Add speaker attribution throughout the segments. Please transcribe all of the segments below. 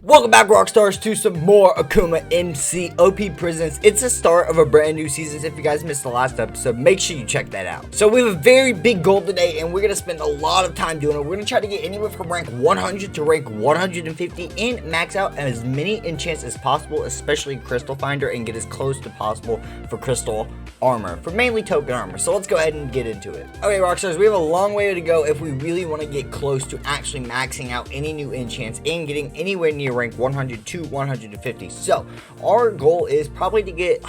Speaker 1: Welcome back, Rockstars, to some more AkumaMC OP Presents. It's the start of a brand new season. If you guys missed the last episode, make sure you check that out. So we have a very big goal today, and we're going to spend a lot of time doing it. We're going to try to get anywhere from rank 100 to rank 150 and max out as many enchants as possible, especially Crystal Finder, and get as close to possible for Crystal Armor, for mainly token armor. So let's go ahead and get into it. Okay, Rockstars, we have a long way to go if we really want to get close to actually maxing out any new enchants and getting anywhere near rank 100 to 150. So our goal is probably to get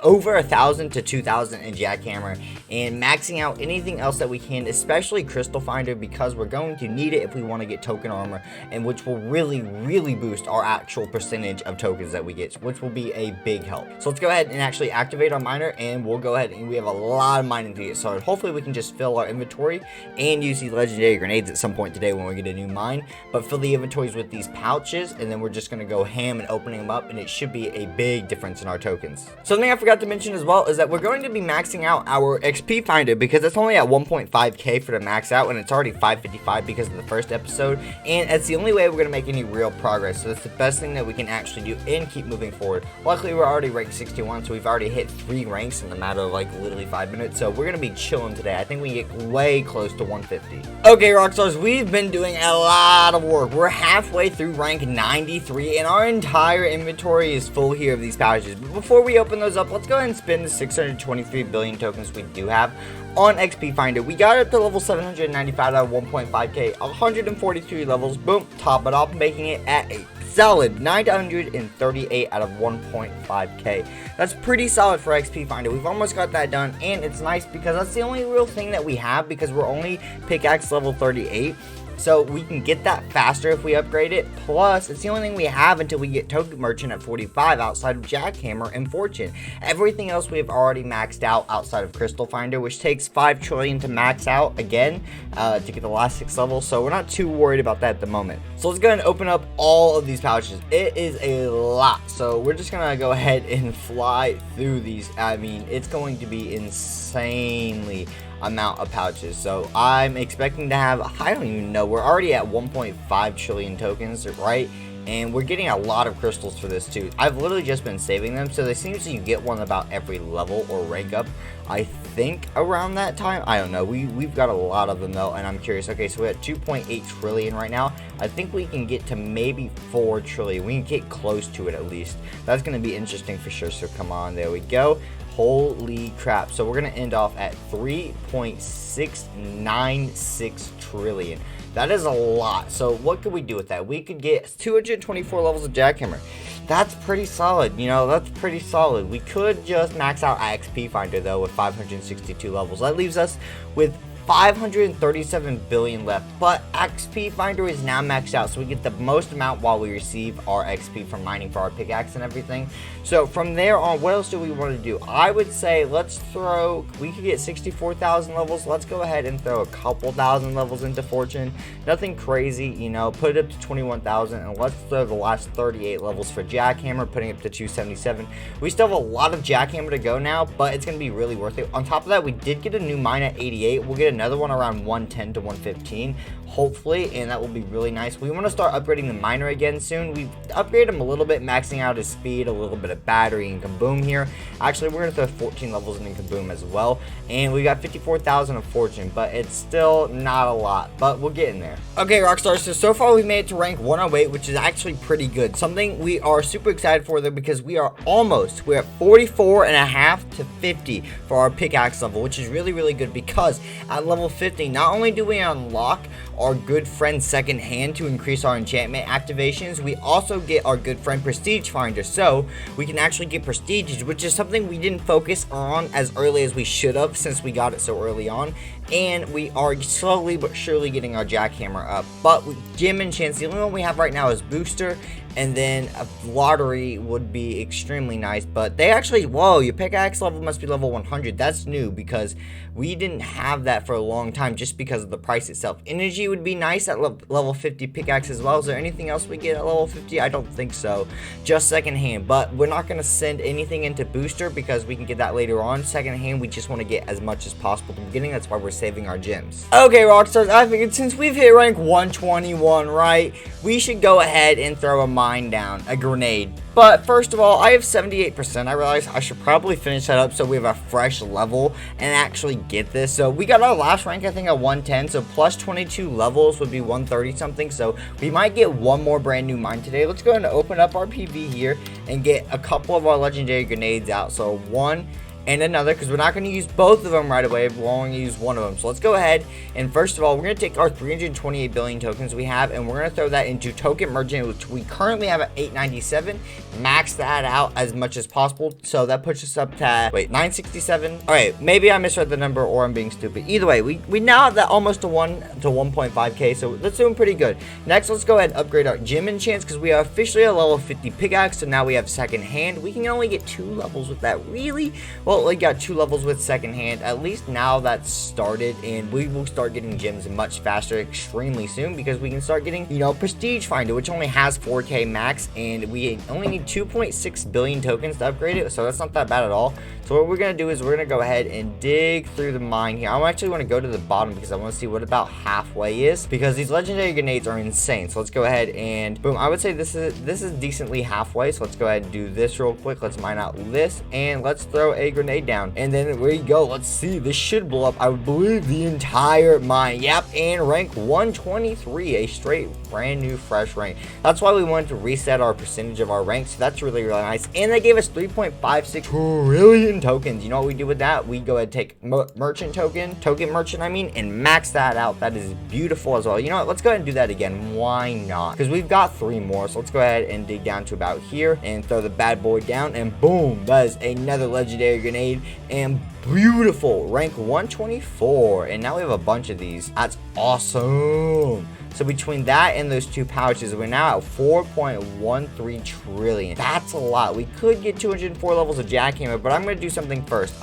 Speaker 1: over 1,000 to 2,000 in Jackhammer and maxing out anything else that we can, especially Crystal Finder, because we're going to need it if we want to get token armor, and which will really boost our actual percentage of tokens that we get, which will be a big help. So let's go ahead and actually activate our miner, and we'll go ahead and we have a lot of mining to get started. Hopefully we can just fill our inventory and use these legendary grenades at some point today when we get a new mine, but fill the inventories with these pouches, and then we're just going to go ham and opening them up, and it should be a big difference in our tokens. Something I forgot to mention as well is that we're going to be maxing out our XP finder, because it's only at 1.5k for the max out, and it's already 555 because of the first episode, and it's the only way we're going to make any real progress. So it's the best thing that we can actually do and keep moving forward. Luckily we're already ranked 61, so we've already hit 3 ranks in the matter of like literally 5 minutes, so we're going to be chilling today. I think we get way close to 150. Okay, Rockstars, we've been doing a lot of work. We're halfway through rank 93, and our entire inventory is full here of these pouches. But before we open those up, let's go ahead and spend the 623 billion tokens we do have on XP Finder. We got it to level 795 out of 1.5k, 143 levels, boom, top it off, making it at a solid 938 out of 1.5k. That's pretty solid for XP Finder. We've almost got that done, and it's nice because that's the only real thing that we have, because we're only pickaxe level 38. So we can get that faster if we upgrade it. Plus, it's the only thing we have until we get Token Merchant at 45 outside of Jackhammer and Fortune. Everything else we have already maxed out outside of Crystal Finder, which takes 5 trillion to max out again to get the last 6 levels. So we're not too worried about that at the moment. So let's go ahead and open up all of these pouches. It is a lot. So we're just going to go ahead and fly through these. I mean, it's going to be insanely amount of pouches. So I'm expecting to have, I don't even know, we're already at 1.5 trillion tokens, right? And we're getting a lot of crystals for this too. I've literally just been saving them, so it seems you get one about every level or rank up, I think, around that time. I don't know. We've got a lot of them though, and I'm curious. Okay, so we're at 2.8 trillion right now. I think we can get to maybe 4 trillion. We can get close to it at least. That's going to be interesting for sure. So come on, there we go. Holy crap. So we're going to end off at 3.696 trillion. That is a lot. So what could we do with that? We could get 224 levels of Jackhammer. That's pretty solid. You know, that's pretty solid. We could just max out XP Finder though with 562 levels. That leaves us with 537 billion left, but XP Finder is now maxed out, so we get the most amount while we receive our XP from mining for our pickaxe and everything. So from there on, what else do we want to do? I would say let's throw, we could get 64,000 levels. Let's go ahead and throw a couple thousand levels into Fortune. Nothing crazy, you know, put it up to 21,000, and let's throw the last 38 levels for Jackhammer, putting it up to 277. We still have a lot of Jackhammer to go now, but it's going to be really worth it. On top of that, we did get a new mine at 88. We'll get another one around 110 to 115 hopefully, and that will be really nice. We want to start upgrading the miner again soon. We've upgraded him a little bit, maxing out his speed, a little bit of battery and kaboom here. Actually, we're going to throw 14 levels in kaboom as well, and we got 54,000 of fortune, but it's still not a lot, but we'll get in there. Okay, Rockstars, so far we made it to rank 108, which is actually pretty good. Something we are super excited for though, because we're at 44.5 to 50 for our pickaxe level, which is really good, because at level 50, not only do we unlock our good friend second hand to increase our enchantment activations, we also get our good friend prestige finder, so we can actually get prestiges, which is something we didn't focus on as early as we should have since we got it so early on. And we are slowly but surely getting our jackhammer up. But with gem enchants, the only one we have right now is booster, and then a lottery would be extremely nice. But they actually, whoa, your pickaxe level must be level 100. That's new, because we didn't have that for a long time just because of the price itself. Energy would be nice at level 50 pickaxe as well. Is there anything else we get at level 50? I don't think so. Just second hand, but we're not going to send anything into booster because we can get that later on. Second hand, we just want to get as much as possible at the beginning. That's why we're saving our gems. Okay, Rockstars, I figured since we've hit rank 121, right, we should go ahead and throw a mine down, a grenade. But first of all, I have 78%. I realized I should probably finish that up so we have a fresh level and actually get this. So we got our last rank, I think, at 110. So plus 22 levels would be 130 something. So we might get one more brand new mine today. Let's go ahead and open up our PV here and get a couple of our legendary grenades out. So one and another, because we're not going to use both of them right away. We'll only use one of them. So let's go ahead and first of all, we're going to take our 328 billion tokens we have and we're going to throw that into token merchant, which we currently have at 897. Max that out as much as possible. So that puts us up to, wait, 967. All right, maybe I misread the number or I'm being stupid. Either way, we now have that almost to 1.5k. So that's doing pretty good. Next, let's go ahead and upgrade our gem enchants because we are officially a level 50 pickaxe. So now we have second hand. We can only get 2 levels with that. Really? Well, we got 2 levels with second hand. At least now that's started, and we will start getting gems much faster extremely soon because we can start getting, you know, prestige finder, which only has 4k max, and we only need 2.6 billion tokens to upgrade it, so that's not that bad at all. So what we're gonna do is we're gonna go ahead and dig through the mine here. I actually want to go to the bottom because I want to see what about halfway is, because these legendary grenades are insane. So let's go ahead and boom. I would say this is decently halfway. So let's go ahead and do this real quick. Let's mine out this and let's throw a grenade down. And then there you go. Let's see. This should blow up, I believe, the entire mine. Yep, and rank 123, a straight brand new fresh rank. That's why we wanted to reset our percentage of our rank. So that's really nice. And they gave us 3.56 trillion tokens. You know what we do with that? We go ahead and take merchant token merchant, and max that out. That is beautiful as well. You know what? Let's go ahead and do that again. Why not? Because we've got 3 more. So let's go ahead and dig down to about here and throw the bad boy down, and boom, that is another legendary grenade. And beautiful, rank 124, and now we have a bunch of these. That's awesome. So between that and those 2 pouches, we're now at 4.13 trillion. That's a lot. We could get 204 levels of Jackhammer, but I'm going to do something first.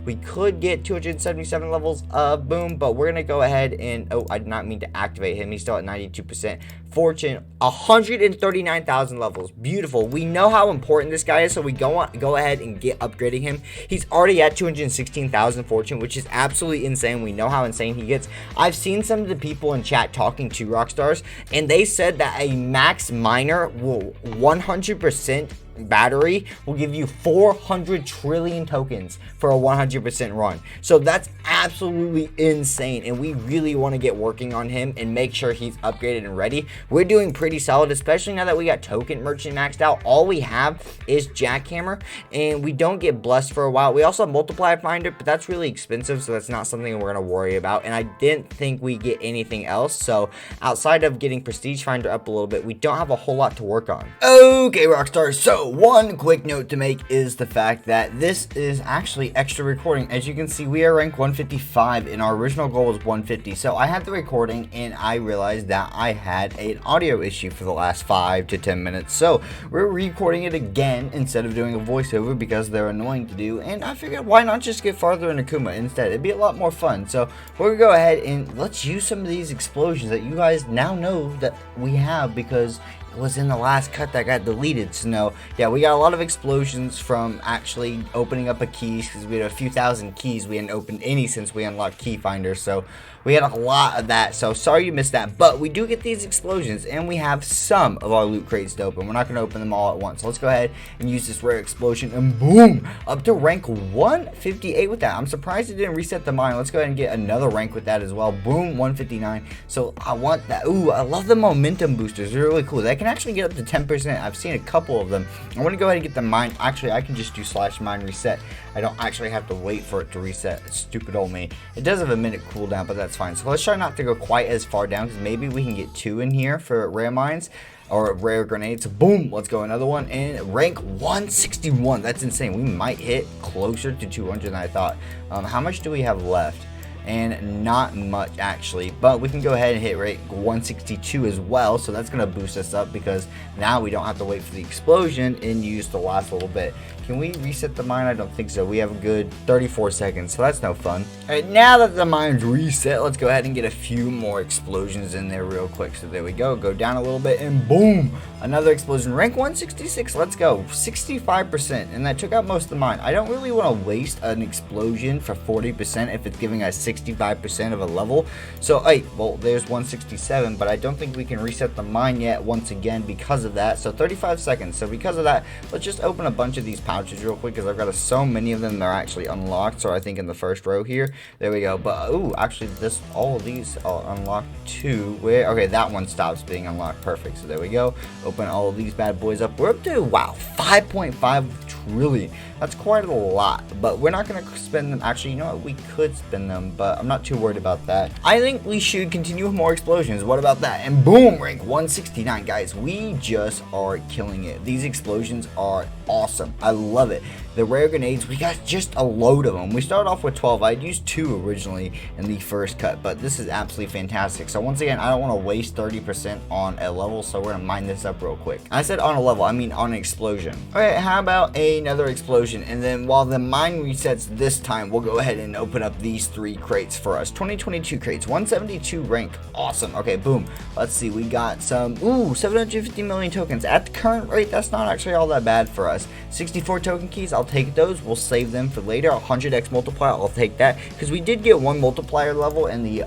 Speaker 1: We could get 277 levels of Boom, but we're going to go ahead and, oh, I did not mean to activate him. He's still at 92%. Fortune, 139,000 levels. Beautiful. We know how important this guy is, so we go ahead and get upgrading him. He's already at 216,000 fortune, which is absolutely insane. We know how insane he gets. I've seen some of the people in chat talking to Rockstars, and they said that a max miner will 100% battery will give you 400 trillion tokens for a 100% run. So that's absolutely insane, and we really want to get working on him and make sure he's upgraded and ready. We're doing pretty solid, especially now that we got token merchant maxed out. All we have is Jackhammer, and we don't get blessed for a while. We also have multiply finder, but that's really expensive, so that's not something we're going to worry about. And I didn't think we get anything else, so outside of getting prestige finder up a little bit, we don't have a whole lot to work on. Okay, Rockstars, so one quick note to make is the fact that this is actually extra recording. As you can see, we are ranked 155 and our original goal was 150. So I had the recording and I realized that I had an audio issue for the last 5 to 10 minutes. So we're recording it again instead of doing a voiceover because they're annoying to do. And I figured why not just get farther in Akuma instead? It'd be a lot more fun. So we're gonna go ahead and let's use some of these explosions that you guys now know that we have because was in the last cut that got deleted. So no, yeah, we got a lot of explosions from actually opening up a keys because we had a few thousand keys. We hadn't opened any since we unlocked key finder, so we had a lot of that. So sorry you missed that, but we do get these explosions and we have some of our loot crates to open. We're not going to open them all at once. So let's go ahead and use this rare explosion and boom, up to rank 158 with that. I'm surprised it didn't reset the mine. Let's go ahead and get another rank with that as well. Boom, 159. So I want that. Ooh, I love the momentum boosters. They're really cool. They can actually get up to 10%. I've seen a couple of them. I want to go ahead and get the mine. Actually, I can just do /mine reset. I don't actually have to wait for it to reset. It's stupid old me. It does have a minute cooldown, but that's fine. So let's try not to go quite as far down because maybe we can get 2 in here for rare mines or rare grenades. Boom, let's go another one and rank 161. That's insane. We might hit closer to 200 than I thought. How much do we have left? and not much actually, but we can go ahead and hit rank 162 as well, so that's gonna boost us up because now we don't have to wait for the explosion and use the last little bit. Can we reset the mine? I don't think so. We have a good 34 seconds, so that's no fun. Alright, now that the mine's reset, let's go ahead and get a few more explosions in there real quick. So there we go. Go down a little bit and boom! Another explosion. Rank 166, let's go. 65%, and that took out most of the mine. I don't really want to waste an explosion for 40% if it's giving us 65% of a level. So, hey, well, there's 167, but I don't think we can reset the mine yet once again because of that. So 35 seconds. So because of that, let's just open a bunch of these pouches real quick because I've got so many of them, they're actually unlocked. So I think in the first row here, there we go. But ooh, actually all of these are unlocked too. Where, okay, that one stops being unlocked. Perfect. So there we go. Open all of these bad boys up. We're up to, wow, 5.5 trillion. That's quite a lot, but we're not going to spend them. Actually, you know what, we could spend them, but I'm not too worried about that. I think we should continue with more explosions. What about that? And boom, rank 169. Guys, we just are killing it. These explosions are awesome. I love it. The rare grenades, we got just a load of them. We started off with 12. I'd used 2 originally in the first cut, but this is absolutely fantastic. So once again, I don't want to waste 30% on a level, so we're going to mine this up real quick. I said on a level, I mean on an explosion. Alright, how about another explosion? And then while the mine resets this time, we'll go ahead and open up these 3 crates for us. 2022 crates, 172 rank. Awesome. Okay, boom. Let's see, we got some, 750 million tokens. At the current rate, that's not actually all that bad for us. 64 token keys, I'll take those. We'll save them for later. 100x multiplier, I'll take that because we did get 1 multiplier level in the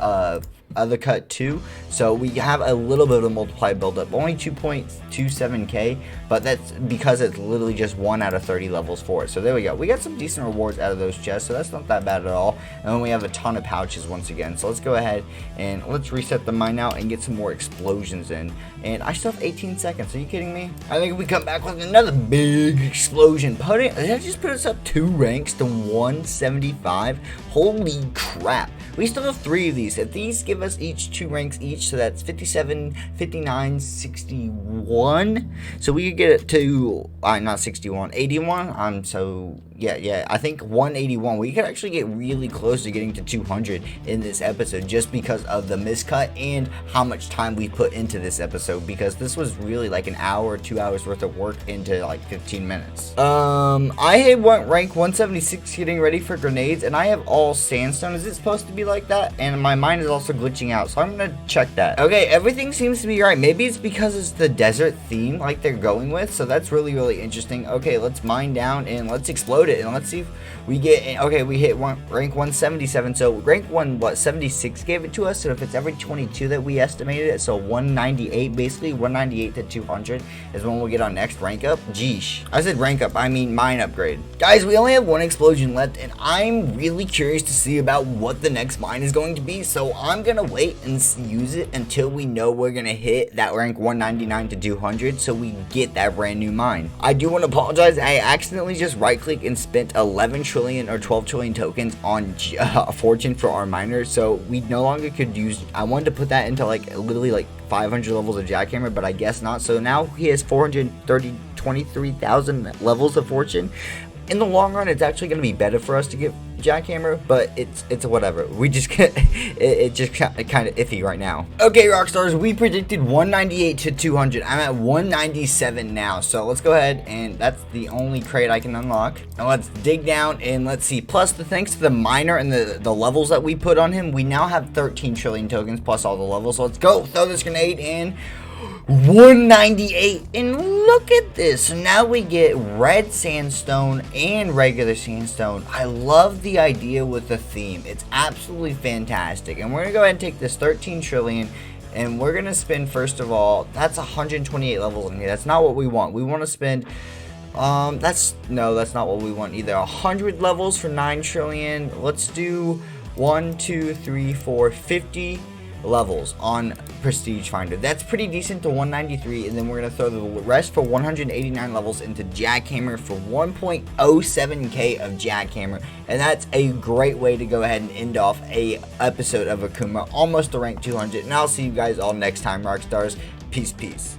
Speaker 1: other cut too, so we have a little bit of a multiply buildup, only 2.27k, but that's because it's literally just 1 out of 30 levels for it. So there we go, we got some decent rewards out of those chests, so that's not that bad at all. And then we have a ton of pouches once again, so let's go ahead and let's reset the mine out and get some more explosions in. And I still have 18 seconds. Are you kidding me? I think we come back with another big explosion. That just put us up 2 ranks to 175. Holy crap. We still have 3 of these. If these give us each 2 ranks each, so that's 57, 59, 61. So we could get it to, not 61, 81. So yeah, I think 181. We could actually get really close to getting to 200 in this episode just because of the miscut and how much time we put into this episode, because this was really like an hour or 2 hours worth of work into like 15 minutes. I had rank 176 getting ready for grenades, and I have all sandstone. Is it supposed to be like that? And my mind is also glitching out, so I'm gonna check that. Okay, everything seems to be right. Maybe it's because it's the desert theme like they're going with, so that's really interesting. Okay, let's mine down and let's explode it, and let's see if we get, okay, we hit rank 177, so rank 76 gave it to us, so if it's every 22 that we estimated it, so 198, basically 198 to 200 is when we'll get our next rank up. Geesh, I said rank up, I mean mine upgrade. Guys, we only have 1 explosion left, and I'm really curious to see about what the next mine is going to be, so I'm gonna wait and use it until we know we're gonna hit that rank 199 to 200, so we get that brand new mine. I do want to apologize, I accidentally just right click and spent 11 trillion or 12 trillion tokens on fortune for our miners, so we no longer could use, I wanted to put that into like literally like 500 levels of Jackhammer, but I guess not. So now he has 23,000 levels of fortune. In the long run, it's actually going to be better for us to get Jackhammer, but it's whatever. We just it's just kind of iffy right now. Okay, Rockstars, we predicted 198 to 200. I'm at 197 now, so let's go ahead, and that's the only crate I can unlock. Now let's dig down and let's see. Plus, thanks to the miner and the levels that we put on him, we now have 13 trillion tokens plus all the levels. So let's go throw this grenade in. 198, and look at this. So now we get red sandstone and regular sandstone. I love the idea with the theme. It's absolutely fantastic. And we're gonna go ahead and take this 13 trillion, and we're gonna spend, first of all, that's 128 levels in here. That's not what we want. We want to spend that's not what we want either. 100 levels for 9 trillion. Let's do 50 levels on Prestige Finder. That's pretty decent to 193, and then we're gonna throw the rest for 189 levels into Jackhammer for 1.07k of Jackhammer, and that's a great way to go ahead and end off a episode of Akuma, almost to rank 200. And I'll see you guys all next time, Rockstars. Peace.